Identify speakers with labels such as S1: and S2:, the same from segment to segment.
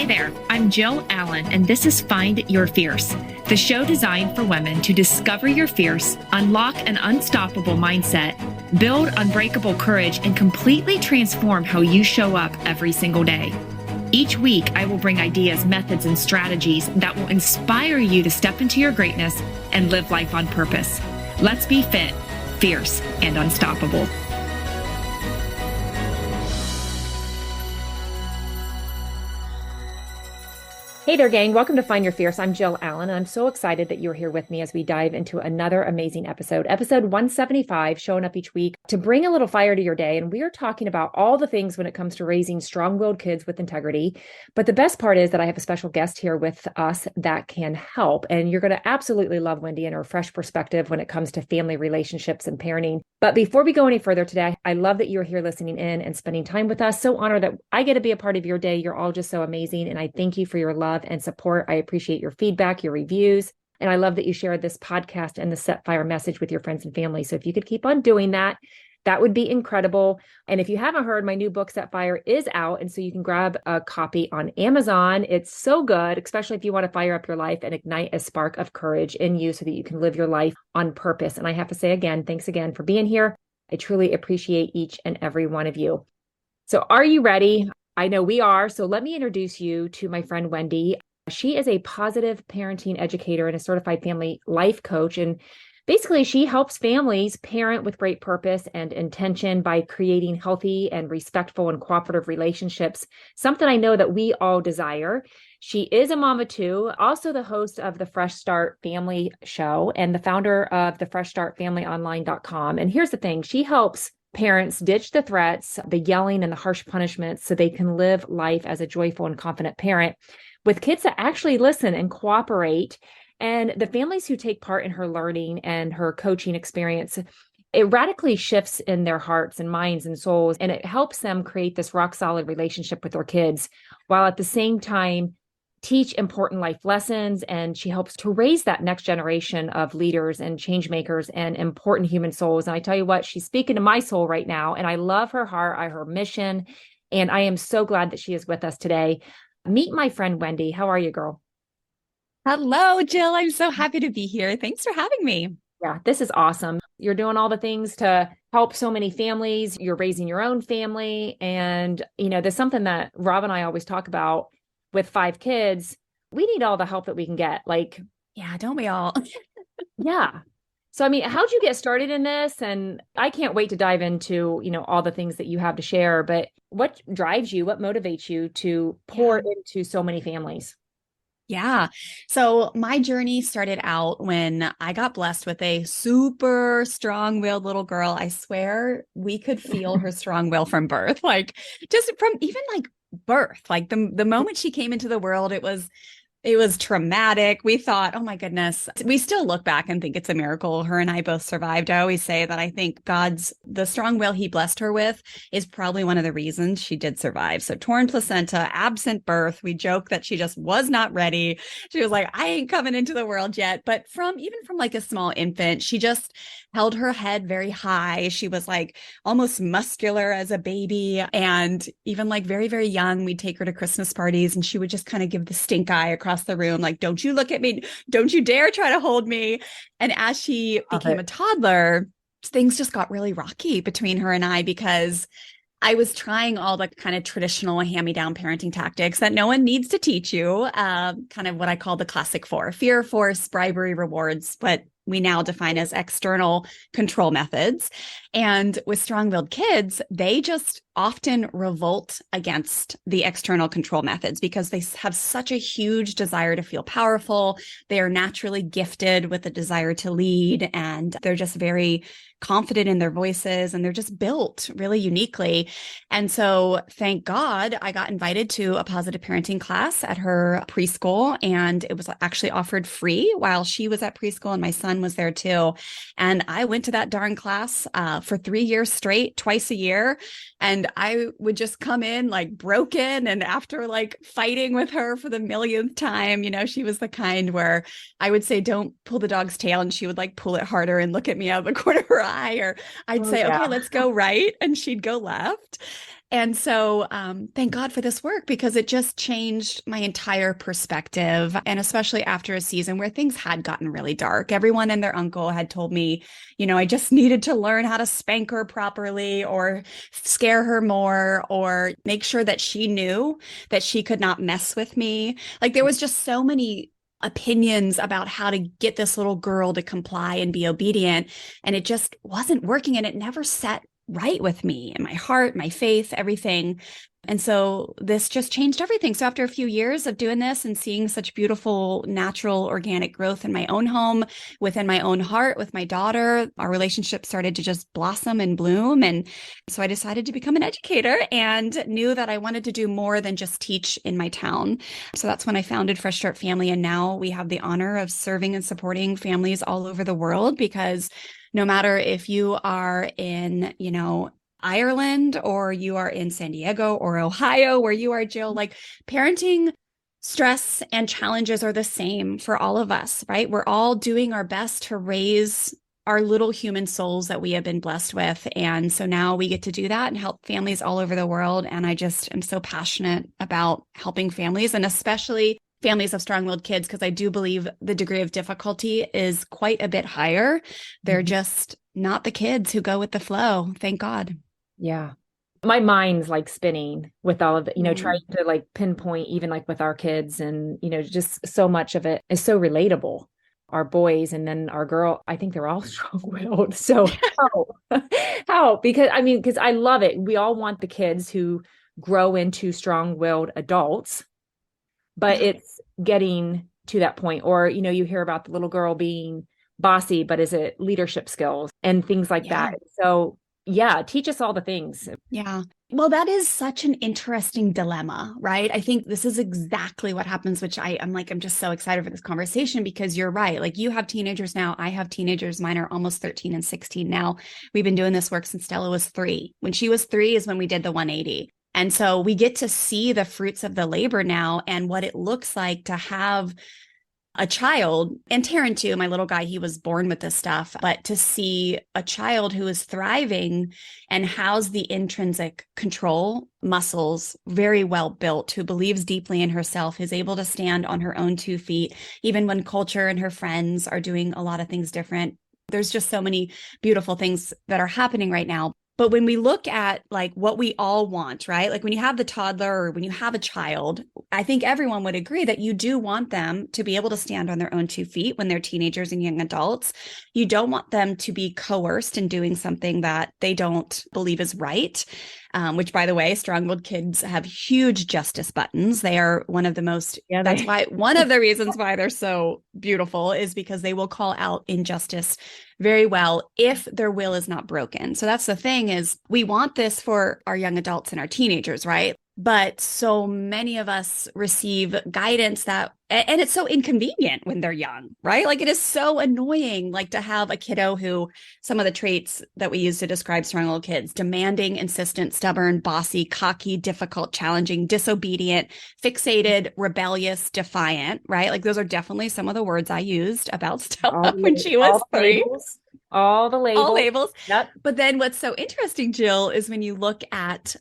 S1: Hey there, I'm Jill Allen, and this is Find Your Fierce, the show designed for women to discover your fierce, unlock an unstoppable mindset, build unbreakable courage, and completely transform how you show up every single day. Each week, I will bring ideas, methods, and strategies that will inspire you to step into your greatness and live life on purpose. Let's be fit, fierce, and unstoppable. Hey there, gang. Welcome to Find Your Fierce. I'm Jill Allen, and I'm so excited that you're here with me as we dive into another amazing episode 175, showing up each week to bring a little fire to your day. And we are talking about all the things when it comes to raising strong-willed kids with integrity. But the best part is that I have a special guest here with us that can help. And you're going to absolutely love Wendy and her fresh perspective when it comes to family relationships and parenting. But before we go any further today, I love that you're here listening in and spending time with us. So honored that I get to be a part of your day. You're all just so amazing. And I thank you for your love and support. I appreciate your feedback, your reviews, and I love that you shared this podcast and the Set Fire message with your friends and family. So if you could keep on doing that, that would be incredible. And if you haven't heard, my new book, Set Fire, is out. And so you can grab a copy on Amazon. It's so good, especially if you want to fire up your life and ignite a spark of courage in you so that you can live your life on purpose. And I have to say again, thanks again for being here. I truly appreciate each and every one of you. So are you ready? I know we are. So let me introduce you to my friend, Wendy. She is a positive parenting educator and a certified family life coach. And basically, she helps families parent with great purpose and intention by creating healthy and respectful and cooperative relationships, something I know that we all desire. She is a mama too, also the host of the Fresh Start Family Show and the founder of the FreshStartFamilyOnline.com. And here's the thing, she helps parents ditch the threats, the yelling, and the harsh punishments so they can live life as a joyful and confident parent with kids that actually listen and cooperate. And the families who take part in her learning and her coaching experience, it radically shifts in their hearts and minds and souls, and it helps them create this rock solid relationship with their kids, while at the same time teach important life lessons. And she helps to raise that next generation of leaders and change makers and important human souls. And I tell you what, she's speaking to my soul right now, and I love her heart, her mission, and I am so glad that she is with us today. Meet my friend, Wendy. How are you, girl?
S2: Hello, Jill. I'm so happy to be here. Thanks for having me.
S1: Yeah, this is awesome. You're doing all the things to help so many families. You're raising your own family. And, there's something that Rob and I always talk about with 5 kids. We need all the help that we can get.
S2: Yeah, don't we all?
S1: Yeah. So, how'd you get started in this? And I can't wait to dive into, all the things that you have to share, but what drives you, what motivates you to pour into so many families?
S2: Yeah. So my journey started out when I got blessed with a super strong-willed little girl. I swear we could feel her strong will from birth, just from even birth, the moment she came into the world, it was traumatic. We thought, oh my goodness, we still look back and think it's a miracle her and I both survived. I always say that I think the strong will he blessed her with is probably one of the reasons she did survive. So torn placenta, absent birth. We joke that she just was not ready. She was like, I ain't coming into the world yet. But even from a small infant, she just held her head very high. She was almost muscular as a baby. And even very, very young, we'd take her to Christmas parties and she would just kind of give the stink eye across the room. Don't you look at me. Don't you dare try to hold me. And as she became a toddler, things just got really rocky between her and I, because I was trying all the kind of traditional hand-me-down parenting tactics that no one needs to teach you, kind of what I call the classic 4: fear, force, bribery, rewards, but we now define as external control methods. And with strong-willed kids, they just often revolt against the external control methods because they have such a huge desire to feel powerful. They are naturally gifted with a desire to lead, and they're just very confident in their voices, and they're just built really uniquely. And so thank God I got invited to a positive parenting class at her preschool, and it was actually offered free while she was at preschool and my son was there too. And I went to that darn class for 3 years straight, twice a year. And I would just come in broken. And after fighting with her for the millionth time, she was the kind where I would say, don't pull the dog's tail. And she would pull it harder and look at me out of the corner of her eye. lie, or I'd
S1: Oh,
S2: say,
S1: yeah.
S2: okay, let's go right. And she'd go left. And so, thank God for this work because it just changed my entire perspective. And especially after a season where things had gotten really dark, everyone and their uncle had told me, I just needed to learn how to spank her properly or scare her more or make sure that she knew that she could not mess with me. Like there was just so many opinions about how to get this little girl to comply and be obedient. And it just wasn't working. And it never set right with me and my heart, my faith, everything. And so this just changed everything. So after a few years of doing this and seeing such beautiful, natural, organic growth in my own home, within my own heart, with my daughter, our relationship started to just blossom and bloom. And so I decided to become an educator and knew that I wanted to do more than just teach in my town. So that's when I founded Fresh Start Family. And now we have the honor of serving and supporting families all over the world because no matter if you are in, Ireland or you are in San Diego or Ohio, where you are, Jill, like parenting stress and challenges are the same for all of us, right? We're all doing our best to raise our little human souls that we have been blessed with. And so now we get to do that and help families all over the world. And I just am so passionate about helping families and especially families of strong-willed kids, because I do believe the degree of difficulty is quite a bit higher. They're just not the kids who go with the flow. Thank God.
S1: Yeah. My mind's like spinning with all of it, trying to like pinpoint even like with our kids and, just so much of it is so relatable. Our boys and then our girl, I think they're all strong-willed. So how? Because I love it. We all want the kids who grow into strong-willed adults, but it's getting to that point. Or, you hear about the little girl being bossy, but is it leadership skills and things like that? So yeah, teach us all the things.
S2: Yeah. Well, that is such an interesting dilemma, right? I think this is exactly what happens, which I'm just so excited for this conversation because you're right. Like you have teenagers now. I have teenagers. Mine are almost 13 and 16 now. We've been doing this work since Stella was 3. When she was 3 is when we did the 180. And so we get to see the fruits of the labor now and what it looks like to have a child, and Taryn too, my little guy, he was born with this stuff, but to see a child who is thriving and has the intrinsic control muscles very well built, who believes deeply in herself, is able to stand on her own 2 feet, even when culture and her friends are doing a lot of things different. There's just so many beautiful things that are happening right now. But when we look at like what we all want, right? Like when you have the toddler or when you have a child, I think everyone would agree that you do want them to be able to stand on their own 2 feet when they're teenagers and young adults. You don't want them to be coerced in doing something that they don't believe is right. Which, by the way, strong-willed kids have huge justice buttons. They are one of the most, that's why one of the reasons why they're so beautiful is because they will call out injustice very well if their will is not broken. So that's the thing is we want this for our young adults and our teenagers, right? But so many of us receive guidance that, and it's so inconvenient when they're young, right? Like it is so annoying, like to have a kiddo who, some of the traits that we use to describe strong-willed kids, demanding, insistent, stubborn, bossy, cocky, difficult, challenging, disobedient, fixated, rebellious, defiant, right? Like those are definitely some of the words I used about Stella when she was 3.
S1: All the labels.
S2: All labels.
S1: Yep.
S2: But then what's so interesting, Jill, is when you look at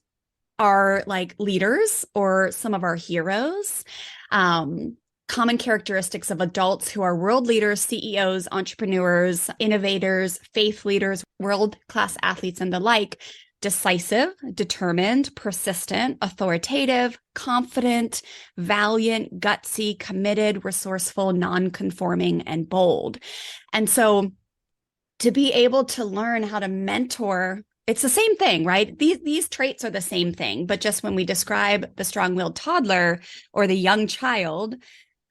S2: our like leaders or some of our heroes, common characteristics of adults who are world leaders, CEOs, entrepreneurs, innovators, faith leaders, world-class athletes, and the like: decisive, determined, persistent, authoritative, confident, valiant, gutsy, committed, resourceful, non-conforming, and bold. And so to be able to learn how to mentor, it's the same thing, right? These traits are the same thing, but just when we describe the strong-willed toddler or the young child,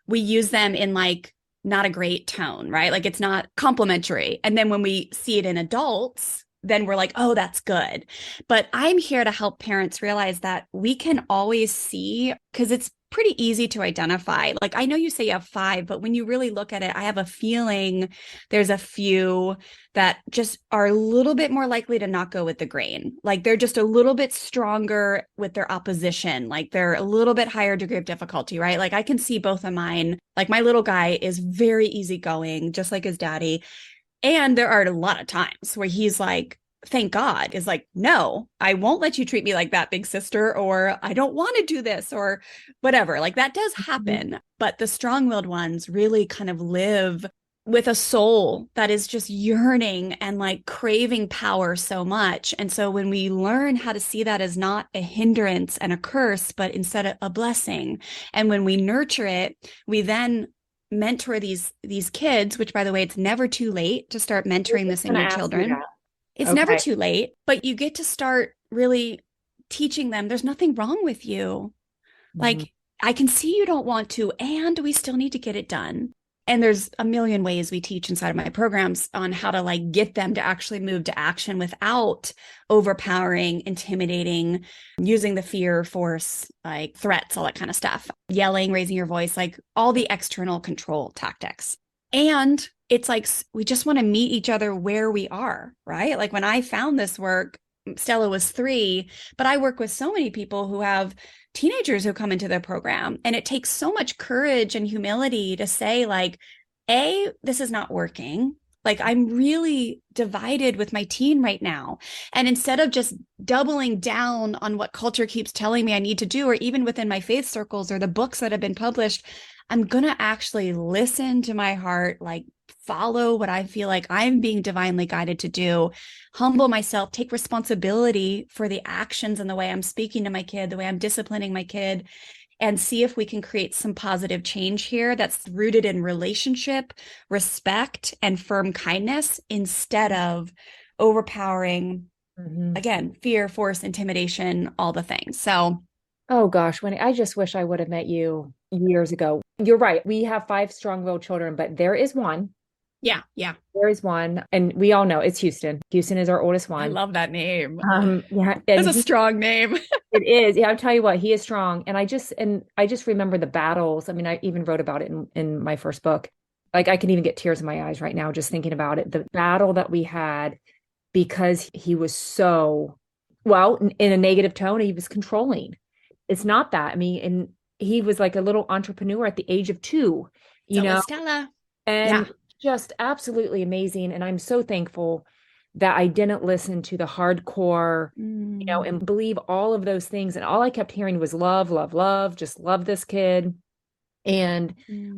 S2: we use them in like not a great tone, right? Like it's not complimentary. And then when we see it in adults, then we're like, oh, that's good. But I'm here to help parents realize that we can always see, because it's pretty easy to identify. Like, I know you say you have 5, but when you really look at it, I have a feeling there's a few that just are a little bit more likely to not go with the grain. Like they're just a little bit stronger with their opposition. Like they're a little bit higher degree of difficulty, right? Like I can see both of mine. Like my little guy is very easygoing, just like his daddy. And there are a lot of times where he's like, thank God, is like, no, I won't let you treat me like that, big sister, or I don't want to do this, or whatever. Like that does happen. But the strong-willed ones really kind of live with a soul that is just yearning and like craving power so much. And so when we learn how to see that as not a hindrance and a curse, but instead a blessing, and when we nurture it, we then mentor these kids, which by the way, it's never too late to start mentoring this in your children. It's
S1: Okay.
S2: never too late, but you get to start really teaching them there's nothing wrong with you. Like, I can see you don't want to, and we still need to get it done. And there's a million ways we teach inside of my programs on how to like get them to actually move to action without overpowering, intimidating, using the fear, force, like threats, all that kind of stuff, yelling, raising your voice, like all the external control tactics. And it's like, we just want to meet each other where we are, right? Like when I found this work, Stella was 3, but I work with so many people who have teenagers who come into their program. And it takes so much courage and humility to say like, this is not working. Like I'm really divided with my teen right now. And instead of just doubling down on what culture keeps telling me I need to do, or even within my faith circles or the books that have been published, I'm going to actually listen to my heart, like follow what I feel like I'm being divinely guided to do, humble myself, take responsibility for the actions and the way I'm speaking to my kid, the way I'm disciplining my kid, and see if we can create some positive change here that's rooted in relationship, respect, and firm kindness instead of overpowering, again, fear, force, intimidation, all the things. So,
S1: oh gosh, Wendy, I just wish I would have met you years ago. You're right. We have 5 strong-willed children, but there is one.
S2: Yeah.
S1: There is one, and we all know it's Houston. Houston is our oldest one.
S2: I love that name.
S1: Yeah,
S2: That's a strong name.
S1: It is. Yeah, I'll tell you what, he is strong. And I just remember the battles. I mean, I even wrote about it in my first book. Like I can even get tears in my eyes right now just thinking about it. The battle that we had because he was so, well, in a negative tone, he was controlling. It's not that. I mean, and he was like a little entrepreneur at the age of 2, you know,
S2: Stella.
S1: and just absolutely amazing. And I'm so thankful that I didn't listen to the hardcore, you know, and believe all of those things. And all I kept hearing was love, love, love, just love this kid and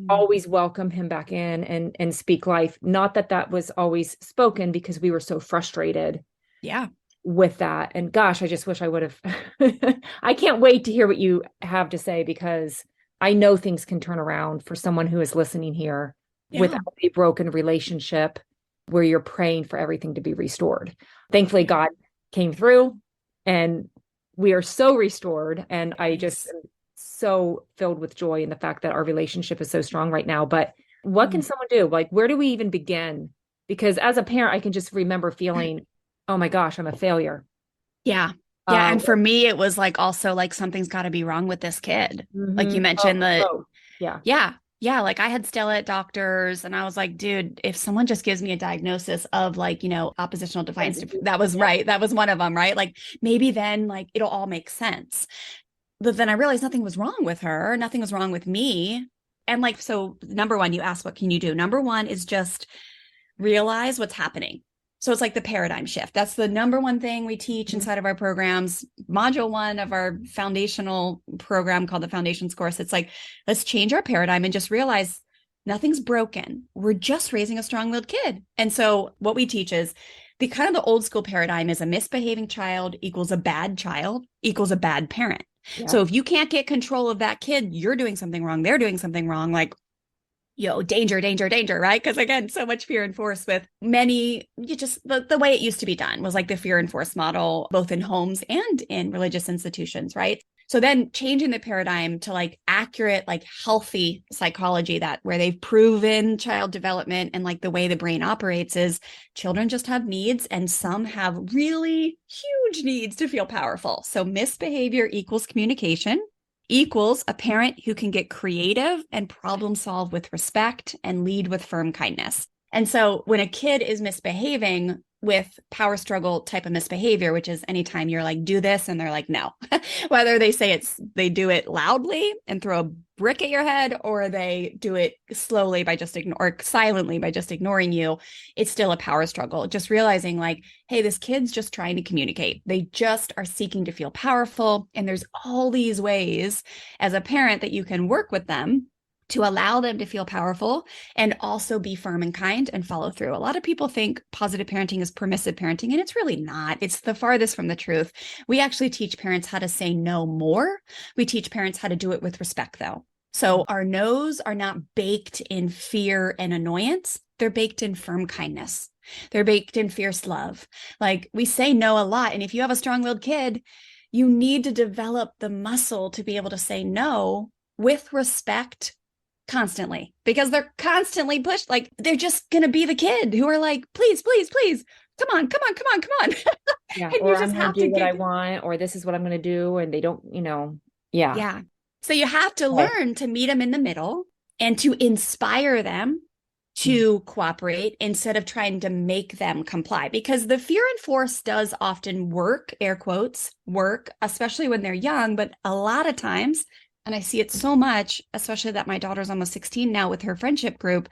S1: always welcome him back in and speak life. Not that that was always spoken because we were so frustrated.
S2: Yeah.
S1: With that. And gosh, I just wish I would have. I can't wait to hear what you have to say because I know things can turn around for someone who is listening here without a broken relationship where you're praying for everything to be restored. Thankfully, God came through and we are so restored. And I just am so filled with joy in the fact that our relationship is so strong right now. But what can someone do? Like, where do we even begin? Because as a parent, I can just remember feeling, oh my gosh, I'm a failure.
S2: Yeah. Yeah. And for me, it was like also like something's got to be wrong with this kid. Like you mentioned Yeah. Like I had Stella at doctors and I was like, dude, if someone just gives me a diagnosis of like, you know, oppositional defiance, that was right. That was one of them, right? Like maybe then like it'll all make sense. But then I realized nothing was wrong with her. Nothing was wrong with me. And like, so number one, you asked, what can you do? Number one is just realize what's happening. So it's like the paradigm shift. That's the number one thing we teach inside of our programs. Module 1 of our foundational program called the Foundations course. It's like, let's change our paradigm and just realize nothing's broken. We're just raising a strong-willed kid. And so what we teach is the kind of the old school paradigm is a misbehaving child equals a bad child equals a bad parent. Yeah. So if you can't get control of that kid, you're doing something wrong. They're doing something wrong. Like, danger, danger, danger, right? Because again, so much fear and force with many, the way it used to be done was like the fear and force model, both in homes and in religious institutions, right? So then changing the paradigm to like accurate, like healthy psychology that where they've proven child development and like the way the brain operates is children just have needs and some have really huge needs to feel powerful. So misbehavior equals communication equals a parent who can get creative and problem solve with respect and lead with firm kindness. And so when a kid is misbehaving with power struggle type of misbehavior, which is anytime you're like, do this, and they're like, no, whether they say they do it loudly and throw a brick at your head or they do it slowly by just or silently by just ignoring you, it's still a power struggle. Just realizing like, hey, this kid's just trying to communicate. They just are seeking to feel powerful. And there's all these ways as a parent that you can work with them to allow them to feel powerful and also be firm and kind and follow through. A lot of people think positive parenting is permissive parenting, and it's really not. It's the farthest from the truth. We actually teach parents how to say no more. We teach parents how to do it with respect, though. So our no's are not baked in fear and annoyance. They're baked in firm kindness. They're baked in fierce love. Like we say no a lot. And if you have a strong-willed kid, you need to develop the muscle to be able to say no with respect constantly, because they're constantly pushed. Like they're just going to be the kid who are like, please, please, please, come on, come on, come on, come on.
S1: Yeah.
S2: And
S1: Or
S2: you just
S1: I'm going
S2: have
S1: to do
S2: to
S1: what
S2: get,
S1: I want, or this is what I'm going to do. And they don't, yeah.
S2: yeah. So you have to
S1: Okay.
S2: learn to meet them in the middle and to inspire them to cooperate instead of trying to make them comply, because the fear and force does often work, air quotes, work, especially when they're young. But a lot of times, and I see it so much, especially that my daughter's almost 16 now with her friendship group,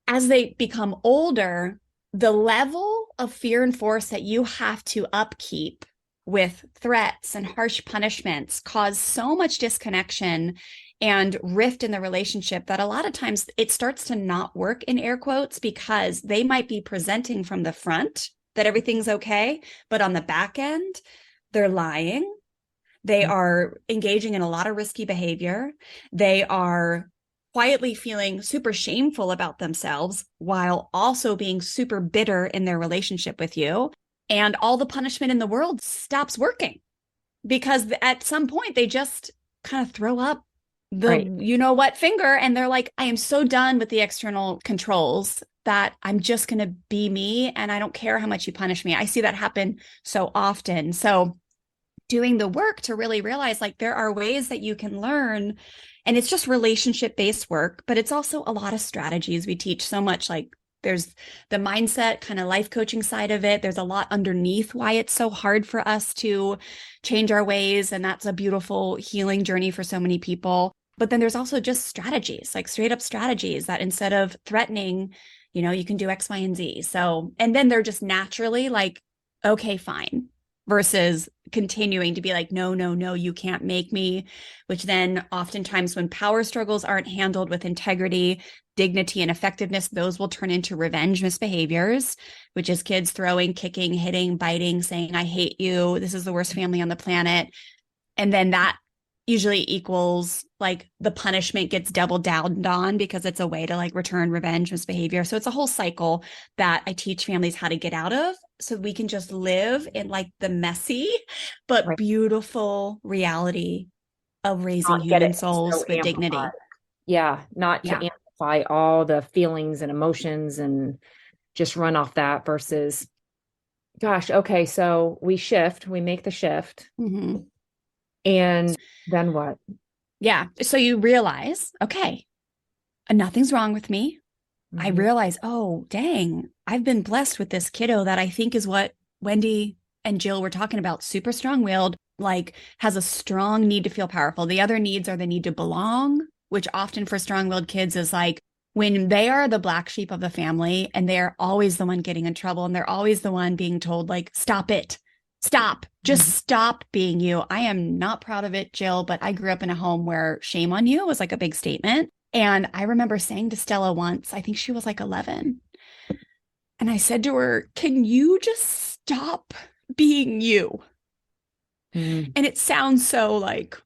S2: as they become older, the level of fear and force that you have to upkeep with threats and harsh punishments cause so much disconnection and rift in the relationship that a lot of times it starts to not work, in air quotes, because they might be presenting from the front that everything's okay, but on the back end, they're lying. They are engaging in a lot of risky behavior. They are quietly feeling super shameful about themselves while also being super bitter in their relationship with you. And all the punishment in the world stops working because at some point they just kind of throw up the,
S1: Right.
S2: you know what, finger. And they're like, I am so done with the external controls that I'm just going to be me. And I don't care how much you punish me. I see that happen so often. So doing the work to really realize like there are ways that you can learn, and it's just relationship based work, but it's also a lot of strategies. We teach so much, like there's the mindset kind of life coaching side of it. There's a lot underneath why it's so hard for us to change our ways. And that's a beautiful healing journey for so many people. But then there's also just strategies, like straight up strategies that instead of threatening, you can do X, Y, and Z. So, and then they're just naturally like, okay, fine, versus continuing to be like, no, no, no, you can't make me, which then oftentimes when power struggles aren't handled with integrity, dignity, and effectiveness, those will turn into revenge misbehaviors, which is kids throwing, kicking, hitting, biting, saying, I hate you. This is the worst family on the planet. And then that usually equals like the punishment gets doubled down on because it's a way to like return revenge misbehavior. So it's a whole cycle that I teach families how to get out of so we can just live in like the messy but
S1: Right.
S2: beautiful reality of raising
S1: Not get
S2: human
S1: it
S2: souls
S1: so
S2: with
S1: amplified.
S2: dignity.
S1: Yeah. Not to
S2: Yeah.
S1: amplify all the feelings and emotions and just run off that versus, gosh, okay, so we make the shift.
S2: Mm-hmm.
S1: And then what?
S2: Yeah. So you realize, okay, nothing's wrong with me. I
S1: Mhm.
S2: realize, oh, dang, I've been blessed with this kiddo that I think is what Wendy and Jill were talking about, super strong-willed, like has a strong need to feel powerful. The other needs are the need to belong, which often for strong-willed kids is like when they are the black sheep of the family and they're always the one getting in trouble and they're always the one being told like, stop it, stop, just stop being you. I am not proud of it, Jill, but I grew up in a home where shame on you was like a big statement. And I remember saying to Stella once, I think she was like 11, and I said to her, can you just stop being you?
S1: Mhm.
S2: And it sounds so like,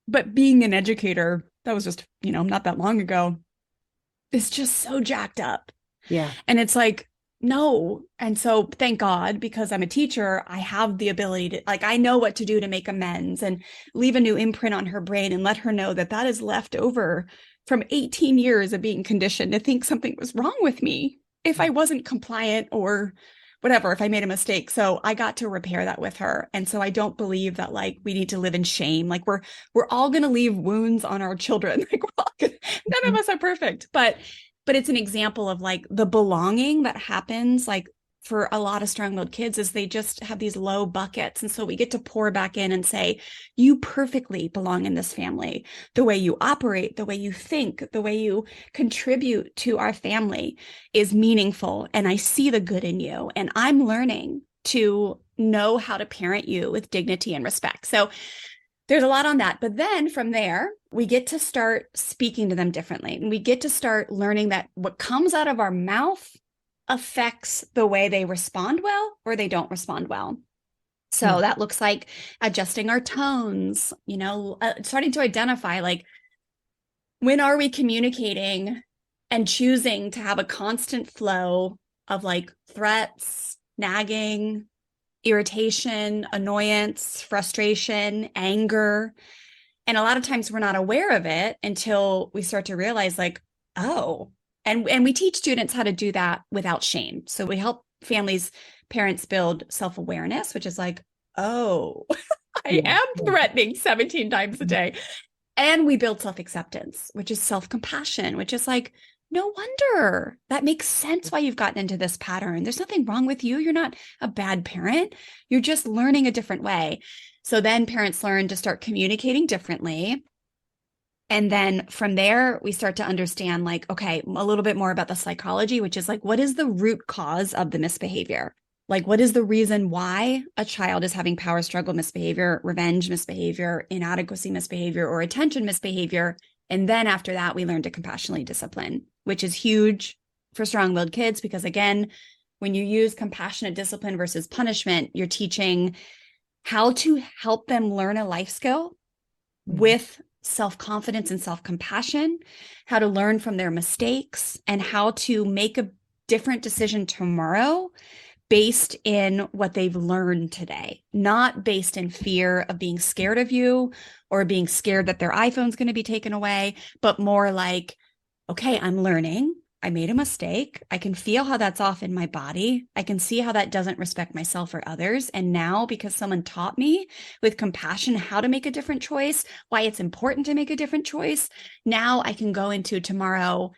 S2: but being an educator, that was just, not that long ago, is just so jacked up.
S1: Yeah.
S2: And it's like, no. And so thank God, because I'm a teacher, I have the ability to, like, I know what to do to make amends and leave a new imprint on her brain and let her know that that is left over from 18 years of being conditioned to think something was wrong with me if I wasn't compliant or whatever, if I made a mistake. So I got to repair that with her. And so I don't believe that like we need to live in shame. Like we're all going to leave wounds on our children. Like none of us are perfect, but it's an example of like the belonging that happens like for a lot of strong-willed kids is they just have these low buckets. And so we get to pour back in and say, you perfectly belong in this family. The way you operate, the way you think, the way you contribute to our family is meaningful. And I see the good in you. And I'm learning to know how to parent you with dignity and respect. So there's a lot on that. But then from there, we get to start speaking to them differently. And we get to start learning that what comes out of our mouth affects the way they respond well or they don't respond well. So that looks like adjusting our tones, starting to identify like, when are we communicating and choosing to have a constant flow of like threats, nagging, irritation, annoyance, frustration, anger. And a lot of times we're not aware of it until we start to realize like, oh, and we teach students how to do that without shame. So we help parents build self-awareness, which is like, oh, I am threatening 17 times a day. And we build self-acceptance, which is self-compassion, which is like, no wonder. That makes sense why you've gotten into this pattern. There's nothing wrong with you. You're not a bad parent. You're just learning a different way. So then parents learn to start communicating differently. And then from there, we start to understand like, okay, a little bit more about the psychology, which is like, what is the root cause of the misbehavior? Like, what is the reason why a child is having power struggle misbehavior, revenge misbehavior, inadequacy misbehavior, or attention misbehavior? And then after that, we learn to compassionately discipline, which is huge for strong-willed kids, because again, when you use compassionate discipline versus punishment, you're teaching how to help them learn a life skill with self-confidence and self-compassion, how to learn from their mistakes, and how to make a different decision tomorrow based in what they've learned today, not based in fear of being scared of you or being scared that their iPhone's going to be taken away, but more like, okay, I'm learning. I made a mistake. I can feel how that's off in my body. I can see how that doesn't respect myself or others. And now, because someone taught me with compassion how to make a different choice, why it's important to make a different choice, now I can go into tomorrow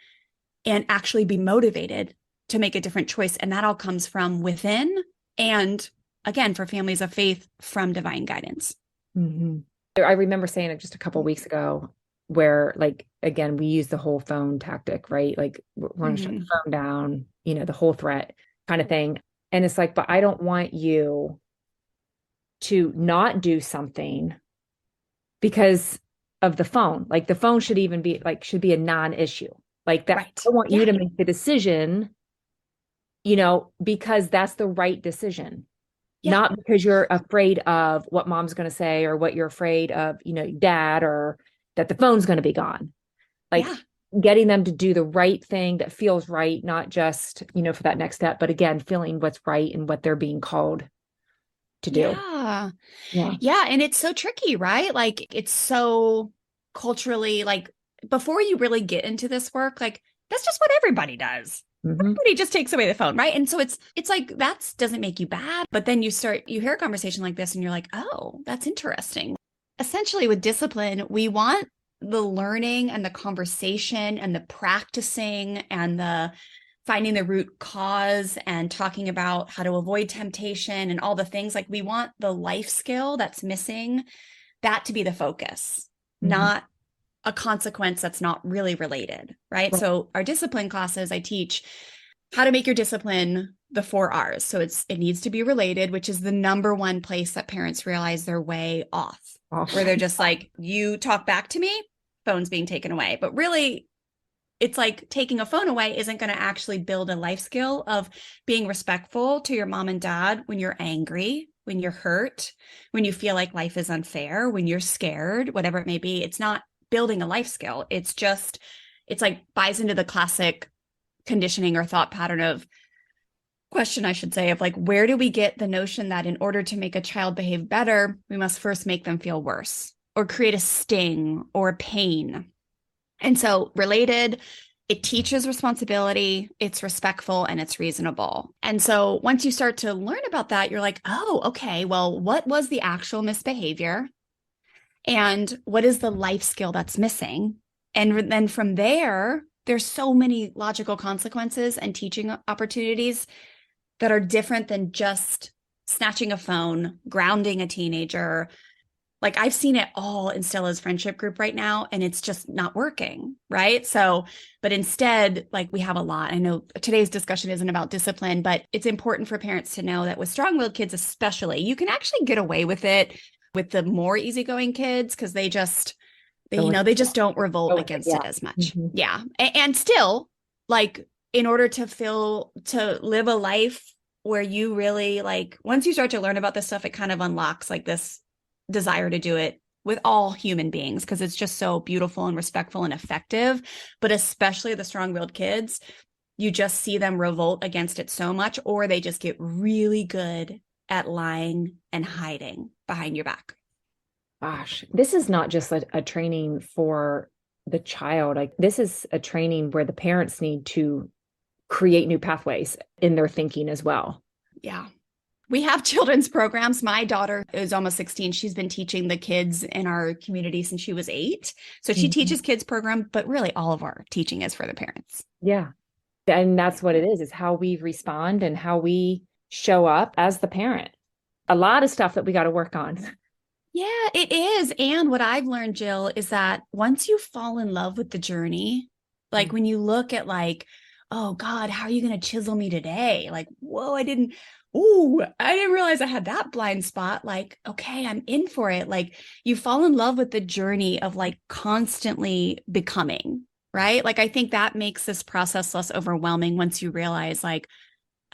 S2: and actually be motivated to make a different choice. And that all comes from within. And again, for families of faith, from divine guidance.
S1: I remember saying it just a couple of weeks ago where, like, again, we use the whole phone tactic, right? Like, we're going to shut the phone down, the whole threat kind of thing. And it's like, but I don't want you to not do something because of the phone. Like, the phone should be a non-issue. Like that. Right. I want you to make the decision, because that's the right decision. Not because you're afraid of what mom's going to say or what you're afraid of, dad, or that the phone's going to be gone. Like getting them to do the right thing that feels right, not just, for that next step, but again, feeling what's right and what they're being called to do.
S2: Yeah. And it's so tricky, right? Like, it's so culturally, like, before you really get into this work, like, that's just what everybody does. Everybody just takes away the phone, right? And so it's like, that doesn't make you bad. But then you hear a conversation like this and you're like, oh, that's interesting. Essentially, with discipline, we want the learning and the conversation and the practicing and the finding the root cause and talking about how to avoid temptation and all the things. Like, we want the life skill that's missing, that to be the focus, not a consequence that's not really related, right? So our discipline classes, I teach how to make your discipline the 4 R's. So it needs to be related, which is the number one place that parents realize they're way off, where they're just like, you talk back to me, phone's being taken away. But really, it's like taking a phone away isn't going to actually build a life skill of being respectful to your mom and dad when you're angry, when you're hurt, when you feel like life is unfair, when you're scared, whatever it may be. It's not building a life skill. It's like buys into the classic conditioning or thought pattern of question, I should say, of like, where do we get the notion that in order to make a child behave better, we must first make them feel worse or create a sting or pain? And so related, it teaches responsibility, it's respectful, and it's reasonable. And so once you start to learn about that, you're like, oh, okay, well, what was the actual misbehavior? And what is the life skill that's missing? And then from there, there's so many logical consequences and teaching opportunities that are different than just snatching a phone, grounding a teenager. Like I've seen it all in Stella's friendship group right now, and it's just not working. Right. So, but instead, like we have a lot. I know today's discussion isn't about discipline, but it's important for parents to know that with strong-willed kids, especially, you can actually get away with it with the more easygoing kids because they just, they just don't revolt against it as much.
S1: Mm-hmm.
S2: Yeah. And still, like, in order to live a life where you really like, once you start to learn about this stuff, it kind of unlocks like this desire to do it with all human beings because it's just so beautiful and respectful and effective. But especially the strong-willed kids, you just see them revolt against it so much, or they just get really good at lying and hiding behind your back.
S1: Gosh, this is not just a training for the child. Like this is a training where the parents need to create new pathways in their thinking as well.
S2: Yeah. We have children's programs. My daughter is almost 16. She's been teaching the kids in our community since she was 8. So she teaches kids program, but really all of our teaching is for the parents.
S1: Yeah. And that's what it is how we respond and how we show up as the parent. A lot of stuff that we got to work on.
S2: Yeah, it is. And what I've learned, Jill, is that once you fall in love with the journey, like when you look at like, oh God, how are you going to chisel me today? Like, whoa, I didn't realize I had that blind spot. Like, okay, I'm in for it. Like you fall in love with the journey of like constantly becoming, right? Like, I think that makes this process less overwhelming once you realize like,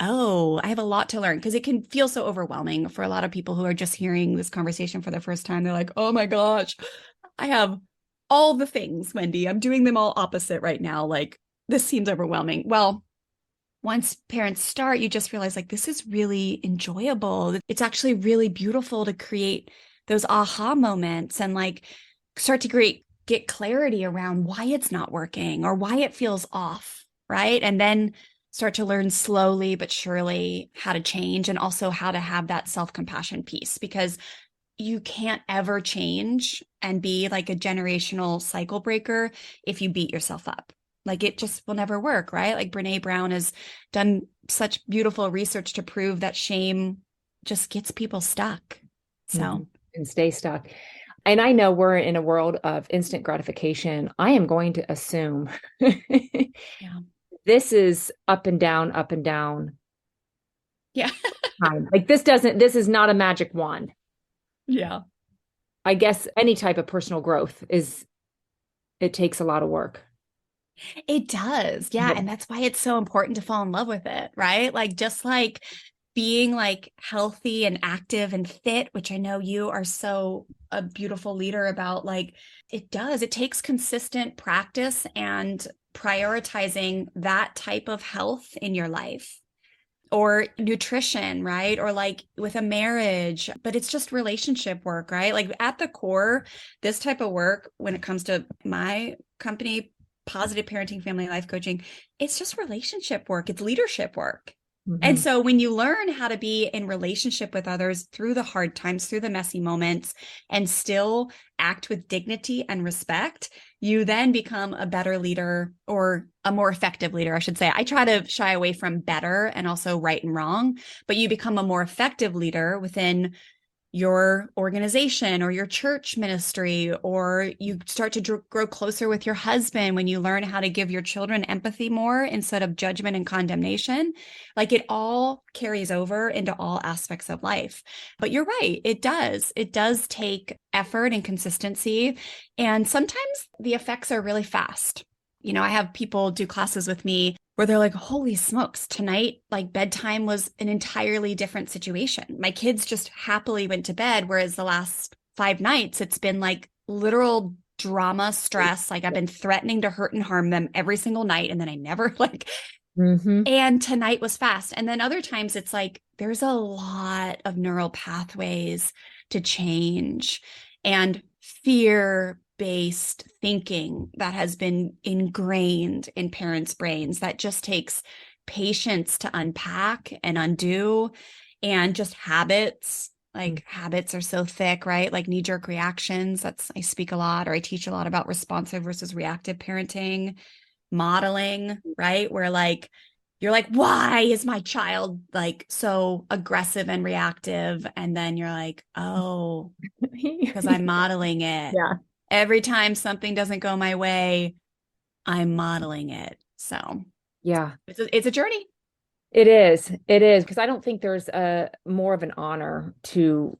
S2: oh, I have a lot to learn, because it can feel so overwhelming for a lot of people who are just hearing this conversation for the first time. They're like, oh my gosh, I have all the things, Wendy. I'm doing them all opposite right now. Like this seems overwhelming. Well, once parents start, you just realize like, this is really enjoyable. It's actually really beautiful to create those aha moments and like start to get clarity around why it's not working or why it feels off. Right. And then start to learn slowly but surely how to change, and also how to have that self-compassion piece, because you can't ever change and be like a generational cycle breaker if you beat yourself up. Like it just will never work, right? Like Brene Brown has done such beautiful research to prove that shame just gets people stuck. So
S1: and stay stuck. And I know we're in a world of instant gratification. I am going to assume
S2: yeah.
S1: This is up and down, up and down.
S2: Yeah.
S1: Like this is not a magic wand.
S2: Yeah.
S1: I guess any type of personal growth it takes a lot of work.
S2: It does. Yeah. And that's why it's so important to fall in love with it, right? Like just like being like healthy and active and fit, which I know you are so a beautiful leader about, like it takes consistent practice and prioritizing that type of health in your life, or nutrition, right? Or like with a marriage, but it's just relationship work, right? Like at the core, this type of work, when it comes to my company, Positive Parenting Family Life Coaching, it's just relationship work. It's leadership work. And so when you learn how to be in relationship with others through the hard times, through the messy moments, and still act with dignity and respect, you then become a better leader, or a more effective leader, I should say. I try to shy away from better and also right and wrong, but you become a more effective leader within your organization or your church ministry, or you start to grow closer with your husband when you learn how to give your children empathy more instead of judgment and condemnation. Like it all carries over into all aspects of life. But you're right, it does take effort and consistency, and sometimes the effects are really fast. You know, I have people do classes with me where they're like, holy smokes, tonight, like bedtime was an entirely different situation. My kids just happily went to bed, whereas the last 5 nights, it's been like literal drama, stress. Like I've been threatening to hurt and harm them every single night. And then I never like, and tonight was fast. And then other times it's like, there's a lot of neural pathways to change, and fear-based thinking that has been ingrained in parents' brains that just takes patience to unpack and undo, and just habits. Like habits are so thick, right? Like knee-jerk reactions. I speak a lot, or I teach a lot about responsive versus reactive parenting, modeling, right? Where like you're like, why is my child like so aggressive and reactive? And then you're like, oh, because I'm modeling it.
S1: Yeah.
S2: Every time something doesn't go my way, I'm modeling it. So
S1: Yeah.
S2: it's a journey.
S1: It is. It is. Because I don't think there's a more of an honor to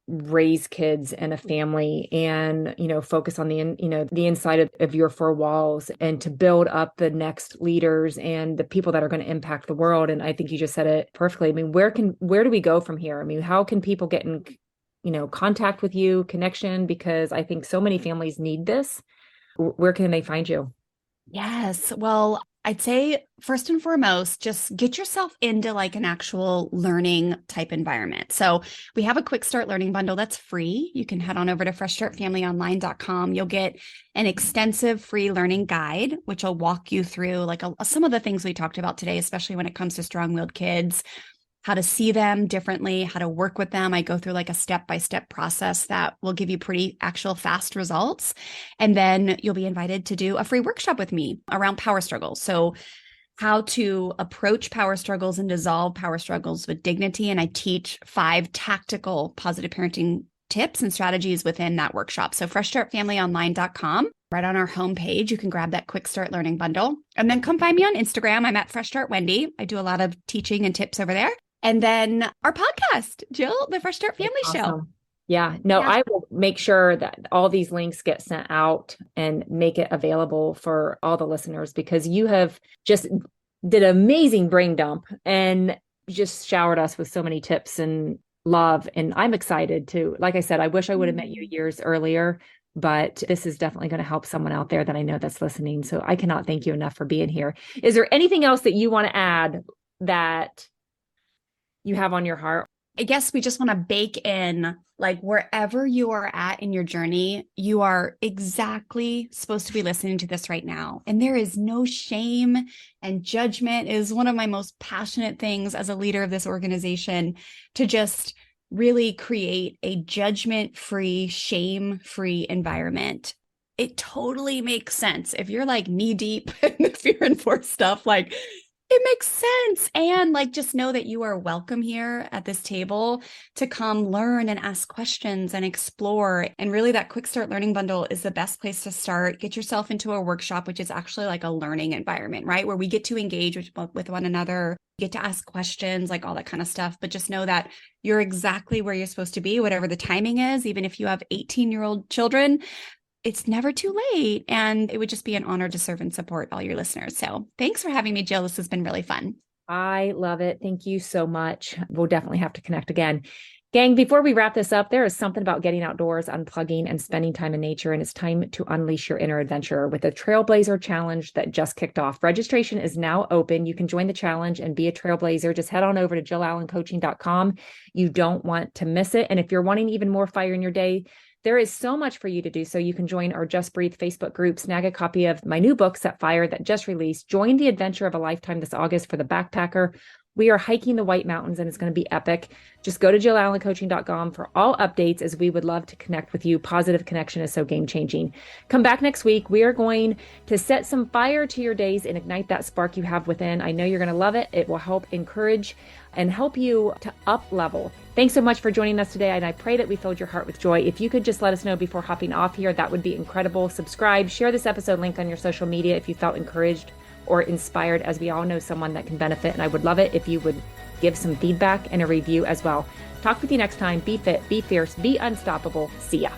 S1: raise kids and a family and, focus on the inside of your four walls and to build up the next leaders and the people that are going to impact the world. And I think you just said it perfectly. I mean, where do we go from here? I mean, how can people get in, contact with you, connection? Because I think so many families need this. Where can they find you?
S2: Yes. Well, I'd say first and foremost, just get yourself into like an actual learning type environment. So we have a quick start learning bundle that's free. You can head on over to freshstartfamilyonline.com. You'll get an extensive free learning guide, which will walk you through like some of the things we talked about today, especially when it comes to strong-willed kids, how to see them differently, how to work with them. I go through like a step-by-step process that will give you pretty actual fast results. And then you'll be invited to do a free workshop with me around power struggles. So how to approach power struggles and dissolve power struggles with dignity. And I teach 5 tactical positive parenting tips and strategies within that workshop. So freshstartfamilyonline.com. Right on our homepage, you can grab that quick start learning bundle. And then come find me on Instagram. I'm at Fresh Start Wendy. I do a lot of teaching and tips over there. And then our podcast, Jill, the Fresh Start Family Show.
S1: Yeah, no, yeah. I will make sure that all these links get sent out and make it available for all the listeners, because you have just did an amazing brain dump and just showered us with so many tips and love. And I'm excited to, like I said, I wish I would have met you years earlier, but this is definitely going to help someone out there that I know that's listening. So I cannot thank you enough for being here. Is there anything else that you want to add that you have on your heart?
S2: I guess we just want to bake in, like, wherever you are at in your journey, you are exactly supposed to be listening to this right now. And there is no shame, and judgment is one of my most passionate things as a leader of this organization, to just really create a judgment-free, shame-free environment. It totally makes sense. If you're like knee deep in the fear and force stuff, like, it makes sense. And like, just know that you are welcome here at this table to come learn and ask questions and explore. And really, that quick start learning bundle is the best place to start. Get yourself into a workshop, which is actually like a learning environment, right? Where we get to engage with one another, get to ask questions, like all that kind of stuff. But just know that you're exactly where you're supposed to be, whatever the timing is. Even if you have 18-year-old children, it's never too late. And it would just be an honor to serve and support all your listeners. So thanks for having me, Jill. This has been really fun.
S1: I love it. Thank you so much. We'll definitely have to connect again. Gang, before we wrap this up, there is something about getting outdoors, unplugging, and spending time in nature. And it's time to unleash your inner adventure with the Trailblazer Challenge that just kicked off. Registration is now open. You can join the challenge and be a trailblazer. Just head on over to jillallencoaching.com. You don't want to miss it. And if you're wanting even more fire in your day, there is so much for you to do. So you can join our Just Breathe Facebook group, snag a copy of my new book, Set Fire, that just released. Join the adventure of a lifetime this August for the backpacker. We are hiking the White Mountains and it's going to be epic. Just go to jillallencoaching.com for all updates, as we would love to connect with you. Positive connection is so game-changing. Come back next week. We are going to set some fire to your days and ignite that spark you have within. I know you're going to love it. It will help encourage and help you to up level. Thanks so much for joining us today, and I pray that we filled your heart with joy. If you could just let us know before hopping off here, that would be incredible. Subscribe, share this episode link on your social media if you felt encouraged or inspired, as we all know someone that can benefit. And I would love it if you would give some feedback and a review as well. Talk with you next time. Be fit, be fierce, be unstoppable. See ya.